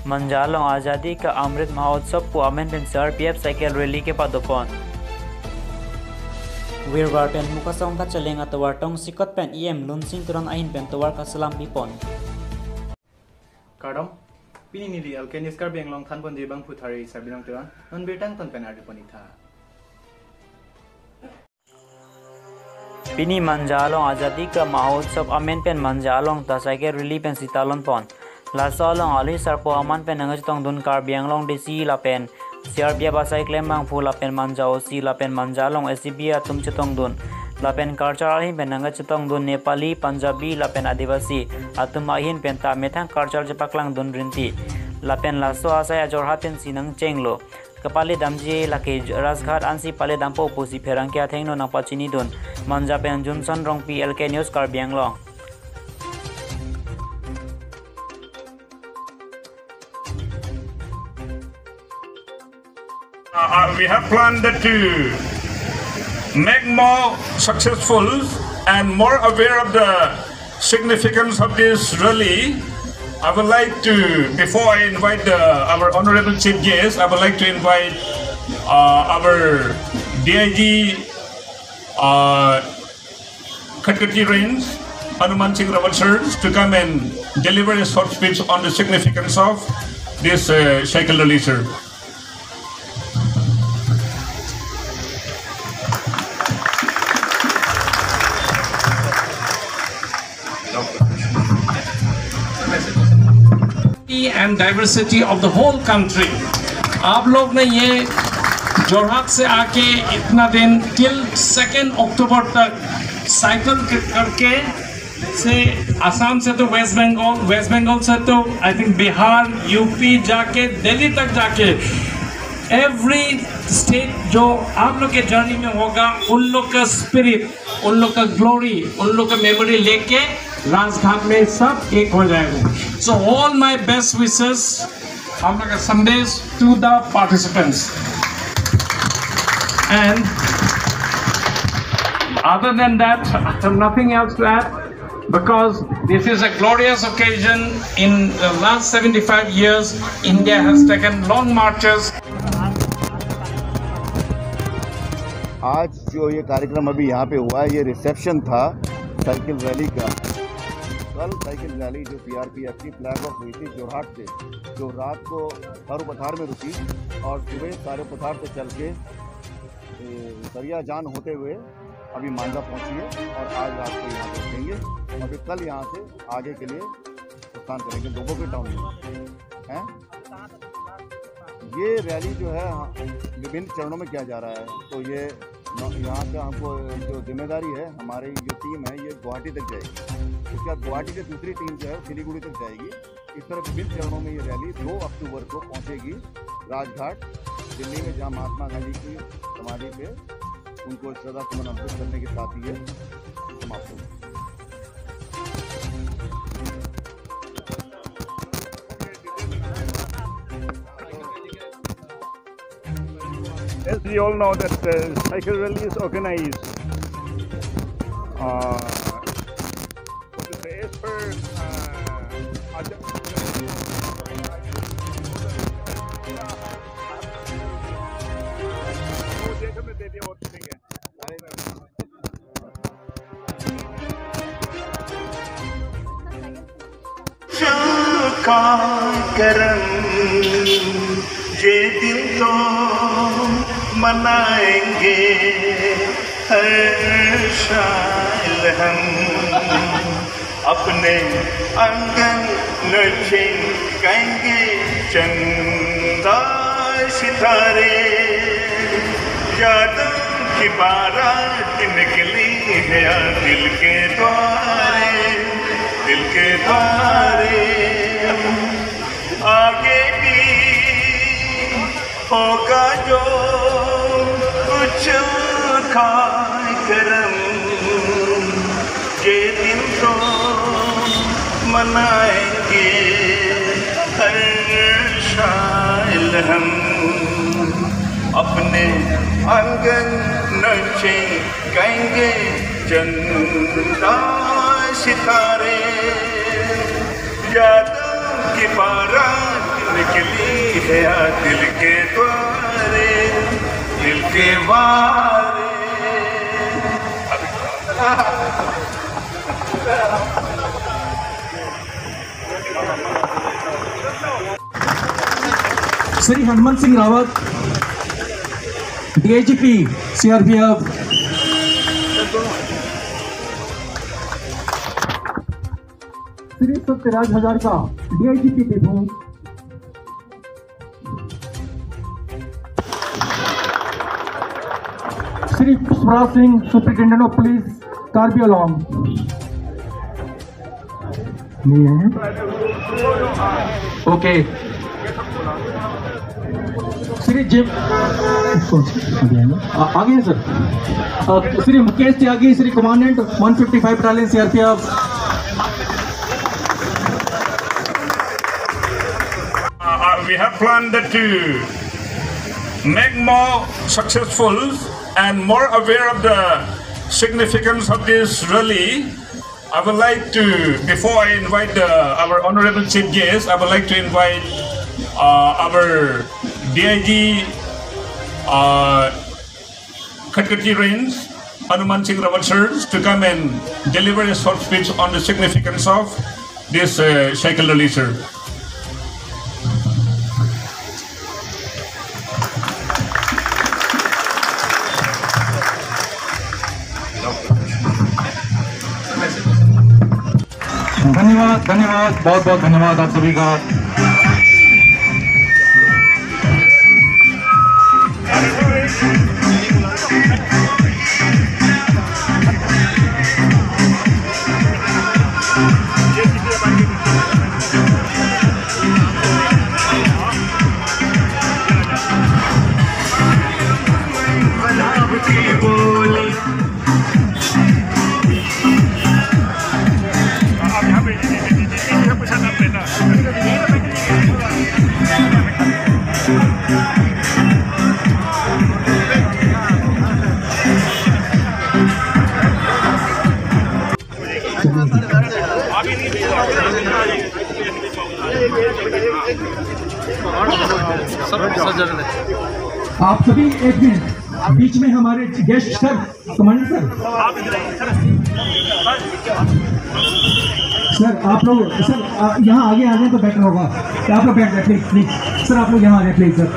मंजालों आज़ादी का अमृत महोत्सव को अमेन पेन CRPF साइकिल रैली के पादोपन वीरवार पेन मुकासों का चलेंगा तवार टोंग सिकत पेन EM लुनसिंग तुरंत आइन पेन तवार का सलाम पिपन Kardom, pini nili alkenis kar benglong than pon jebang puthari sabilang tuan non betang ton penar diponitha. पिनी मंजालों आज़ादी का महोत्सव अमेन पेन मंजालों तसाइके रिली पेन सितालों पॉन लासालों आली सरपो अमान पेन नंगजतों दुन कार बियांगलों डिसी लापेन CRPF बासाई क्लेम मांग फूल लापेन मंजाओ सी लापेन मंजालों SCB तुम चतों दुन लापेन कल्चर ही पेन नंगजतों दुन नेपाली पंजाबी लापेन आदिवासी अतुम आहिन पेन तामेथां कल्चर जपकलांग दुन रिंती लापेन लासो आसाया जोरहा पेन सिनंग चेंगलो कपाली दामजी लाके राजघाट आंसी पाले दाम्पो पुसी फेरंग क्या थेंगनो नपाचिनी दुन मंजा पेन जुनसन रोंग PLK न्यूज़ कार बियांगलों we have planned to make more successful and more aware of the significance of this rally. I would like to, before I invite our honorable chief guest, I would like to invite our DIG Khatkati Range, Hanuman Singh Rawat sir, to come and deliver a short speech on the significance of this cycle rally, sir. And diversity of the whole country. आप लोग ने ये जोरहाट से आके इतना दिन till 2 अक्टूबर तक cycle करके से असम से तो वेस्ट बंगाल से तो आई थिंक बिहार यूपी जाके दिल्ली तक जाके एवरी स्टेट जो आप लोग के जर्नी में होगा उन लोग का स्पिरिट, उन लोग का ग्लोरी, उन लोग का मेमोरी लेके राजघाट में सब एक हो जाएगा. So all my best wishes, हम लोग का संदेश to the participants. And other than that, I have nothing else to add because this is a glorious occasion. In the last 75 years, India has taken long marches. आज जो ये कार्यक्रम अभी यहाँ पे हुआ है, ये रिसेप्शन था साइकिल रैली का. कल साइकिल रैली जो CRPF की फ्लैग ऑफ हुई थी जोरहाट से, जो रात को सारू पठार में रुकी और सुबह सारू पठार से चल के दरिया जान होते हुए अभी मांझा पहुंची है और आज रात को यहाँ पे रुकेंगे और फिर कल यहाँ से आगे के लिए प्रस्थान करेंगे लोगों के टाउन में हैं. ये रैली जो है विभिन्न चरणों में किया जा रहा है. तो ये यहाँ का हमको जो जिम्मेदारी है, हमारी जो टीम है ये गुवाहाटी तक जाएगी, उसके बाद गुवाहाटी से दूसरी टीम जो है सिलीगुड़ी तक जाएगी. इस तरह विभिन्न चरणों में ये रैली 2 अक्टूबर को पहुँचेगी राजघाट दिल्ली में, जहाँ महात्मा गांधी की समाधि पे उनको श्रद्धा सुमन अर्पित करने के साथ ही ये समाप्त होगी. As we all know that cycle rally is organized as per ये दिन तो मनाएंगे हर साल हम अपने आंगन नचेंगे चंदा सितारे यादों की बारात निकली है दिल के द्वारे आगे भी होगा जो कुछ कार्यक्रम ये दिन तो मनाएंगे हर साल हम अपने आंगन नचेंगे चंदा सितारे यादों की बारात धड़कती है दिल के द्वारे, दिल के वारे। Shri Hanumant Singh Rawat, DIGP CRPF. Shri Satyaraj Hazarika, DIGP टिपू। Shri Pushpraj Singh, superintendent of police, Karbi Anglong. नहीं है? ओके। श्री जिम आगे है sir. Shri Mukesh Tyagi, Shri commandant 155 battalion CRPF. We have planned to make more successful and more aware of the significance of this rally. I would like to, before I invite our honorable chief guest, I would like to invite our DIG Khatkati Range, Hanuman Singh Rawat sir, to come and deliver a short speech on the significance of this cycle rally, sir. धन्यवाद, धन्यवाद, बहुत बहुत धन्यवाद आप सभी का। आप सभी एक मिनट, बीच में हमारे गेस्ट सर, कमांडर सर आप लोग सर यहाँ आगे आ जाए तो बेटर होगा। आप लोग बैठ जाए प्लीज, सर आप लोग यहाँ आ जाए please sir.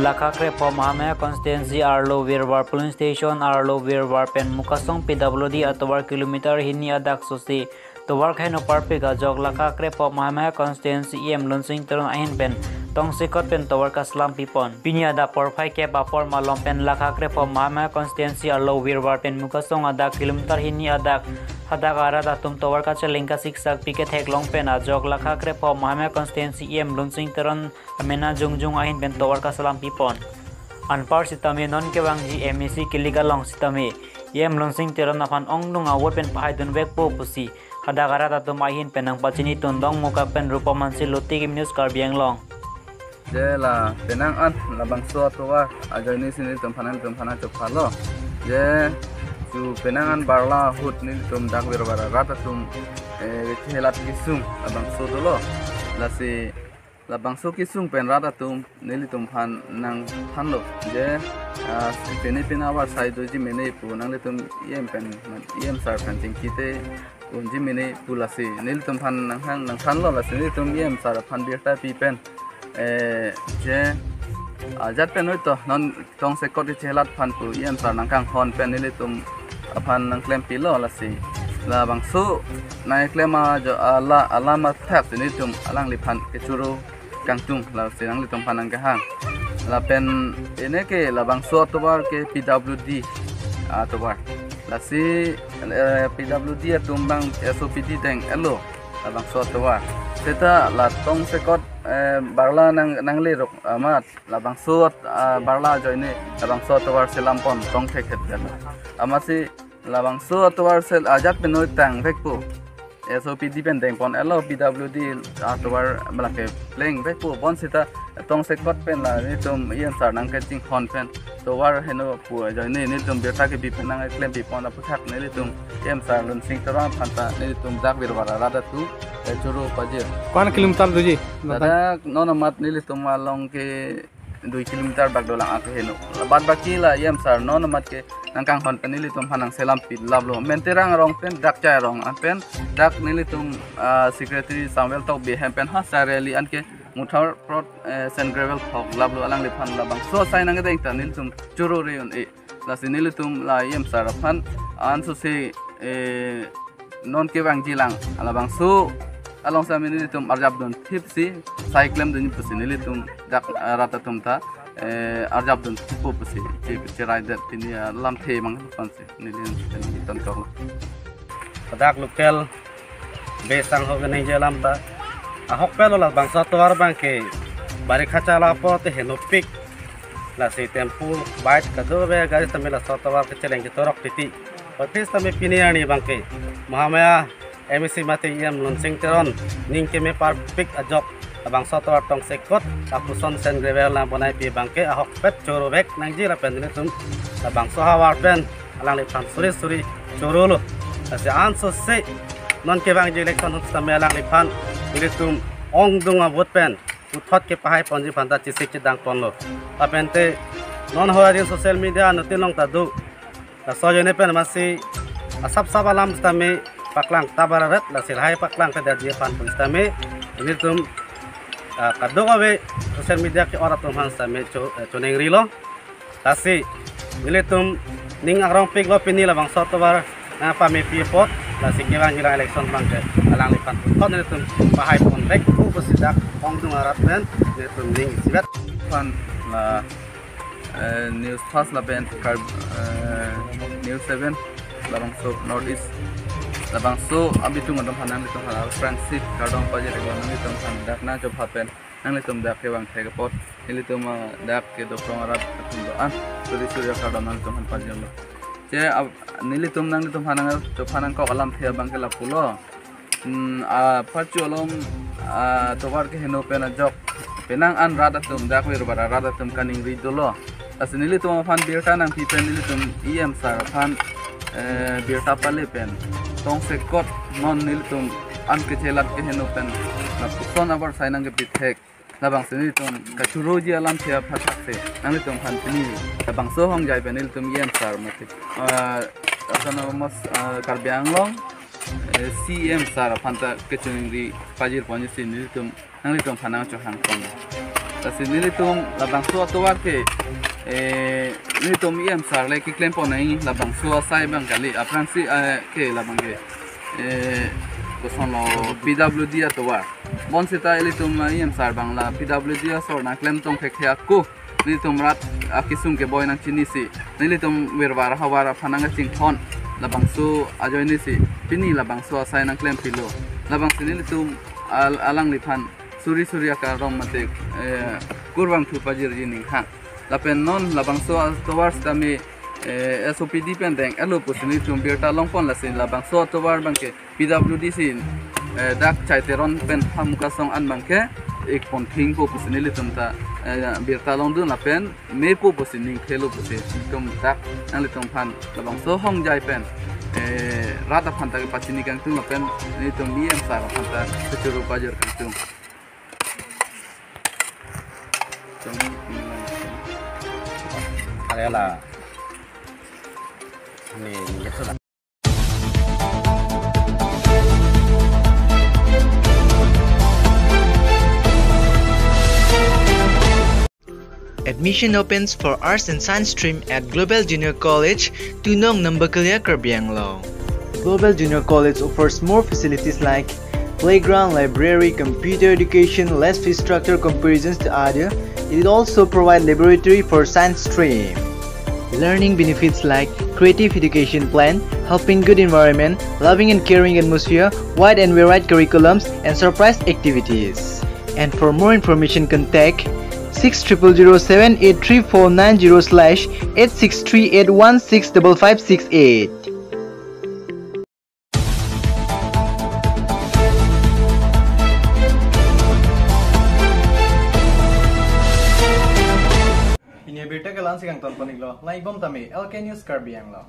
Lakakre Pomame Constituency Arlo Virwar Police Station Arlo Virwar Pen Mukasong PWD atawar kilometer hini adak sosi towar khaino parpega jog Lakakre Pomame Constituency em lonsing terong ahin pen tong sikot pen towar kaslam pipon pinya da porphai ke bapor malom pen Lakakre Pomame Constituency Arlo Virwar Pen Mukasong adak kilometer hini adak Hadagara datum towar ka chalingka siksak piket heklong pen ajog Lakakre Pomame Constituency em lonsing teron amena jungjung ahin pen towar ka salam pipon anpar sitame non ke wangji MEC kiliga long sitame yem lonsing teron afan onglung awor pen pahai dun vek po pusi hadagara datum ahin penang pachini tundong muka pen rupamansi luti kim news Karbi Anglong je la penang an la bangso towa ajani sini tumphanan chopalo je tu penangan barla hut ni tum dak berbara rata tum helat kisung abang so dolo la si la bangso kisung pen rata tum nili tum phan nang phan lo je peni penawa sai doji mene pu nang le tum yem pen yem sar pen ting kite unji mene pu la si nili tum phan nang hang nang phan lo la si nili tum yem sar phan birta pi pen je ajat pen hoito non tong se kodi helat phan pu yem sar nang kang hon pen nili tum apan nang klem pilo la si la bangsu nai klema jo ala alama thap ni tum alang lipan kecuru kangtung la si nang litum panang kahang la pen ene ke la bangsu tobar ke PWD tobar la si PWD tumbang SOPD teng elo la bangsu tobar seta la tong sekot barla nang le rok amat la bangsu barla joine la bangsu tobar selampon tong theket gala amasi labang so atwar sel ajat penoi tang vekpo SOPD pen teng pon elo PWD atwar malake playing vekpo bon sita tong sekot pen la ni tum iem sar nang ke ching khon pen to war heno pu joi ni tum birta ke bi penang klem bi pon puthak ni tum iem sar lun sing tara phanta ni tum dak bir bara rada tu churu pajir कौन kilometre दूजी dada nona mat ni tum along ke 2 kilometer bak dolang ak heno bad baki la iem sar nona mat ke nangkang hon pen ni tum hanang selam pit lablo menterang rong pen dak chai rong an pen dak ni tum secretary Samuel tok bi hem pen ha sareli an ke muthar prot sen gravel thok lablo alang le phan labang so sai nang deng tan tum churu re on e la sinil tum la iem sar phan an so se non ke bang jilang alabang so along sa minili tum arjab don tipsi cyclem dun pusinili tum dak rata tum ta arjab don tipu pusi cherai dat tini lam the mang panse nilin tan kor dak local besang ho gane jelam ta ahok pelo la bangsa toar bang ke bari khacha la pote henopik la se tempu bait kado be gari tamela sotawar ke cheleng torok titi office tame piniani bang ke mahamaya MSC mate yam launching teron ning ke me par pick ajok abang sotor tong sekot akuson sen gravel na bonai pi bangke ahok pet choro bek nang ji la pen ni tum abang so hawar pen alang le pan suri choro lo ase an so se non ke bang ji election hut tam alang le pan ni tum ong dunga vote pen uthot ke pahai ponji phanta chisik chidang pon lo apen te non hoya din social media no tilong ta du la so jene pen masi asap sabalam stame paklang tabarat la silhai paklang kada dia pan punstame ini tum kado awe social media ke ora tum hanstame choneng rilo tasi ini tum ning arong pik lo pini la bang sotobar na pame pi pot la sikirang ila election bangke alang lipan pot ini tum pahai pon bek ku besidak ong dung arat ben ini tum ning sibat pan la news fast la ben news 7 labang so northeast labang so abitu ngadam hanan litung halal Francis kardong pajere gona litung han dak na job happen nang litung dak ke bang thega pot litung dak ke do promarat tundo an suri surya kardong nang litung han pajelo je nilitung nang litung hanang job hanang ko alam thea bang ke la pulo pachu alom tobar ke heno pena job penang an rada tum dak wir bara rada tum kaning ridolo asinili tum fan birta nang pi pen litung em sar fan birta pale pen tong sekot non niltum an ke chelat ke heno pen na puson abar sainang ke bithek labang sini tum kachuroji alam thia phatak se nang tum han tini labang so hong jai pen niltum yem sar mate asana mas karbyang long cm sar phanta ke chungri pajir ponji sin niltum nang tum phanang cho hang kon tasin niltum labang so atwar ke ni tom yem sar le ki klem pon nai labang so sai bang kali apran si ke labang ke ko son lo PWD atwa bon sita eli tom yem sar bang la PWD sor na klem tong ke khya ku ni tom rat akisum ke boy nang chini si ni tom werwar hawara phananga ching thon labang so ajoi ni si pini labang so sai nang klem pilo labang sini ni tom alang li phan suri ka rom mate kurwang thu pajir jining ha lapen non labang so towards kami SOPD pendeng elo pusini tum birta longpon la sin labang so toward bangke PWD sin dak chaiteron pen hamuka song an bangke ek pon thing ko pusini litum ta birta long dun lapen me po pusini khelo pusi tum dak an litum phan labang so hong jai pen rata phanta ke pachini kang tum lapen ni tum miem sar phanta churu pajer kang tum adalah ini gitu lah. Admission opens for Arts and Science stream at Global Junior College, Tunong Nambakalya, Karbianglo. Global Junior College offers more facilities like playground, library, computer education, less fee structure comparisons to other. It also provides laboratory for science stream. Learning benefits like creative education plan, helping good environment, loving and caring atmosphere, wide and varied curriculums, and surprise activities. And for more information, contact 6000-834090/8638165568. ये बेटा के लान सिकंग तन panic लो लाई बम तमे LK News Karbi Anglo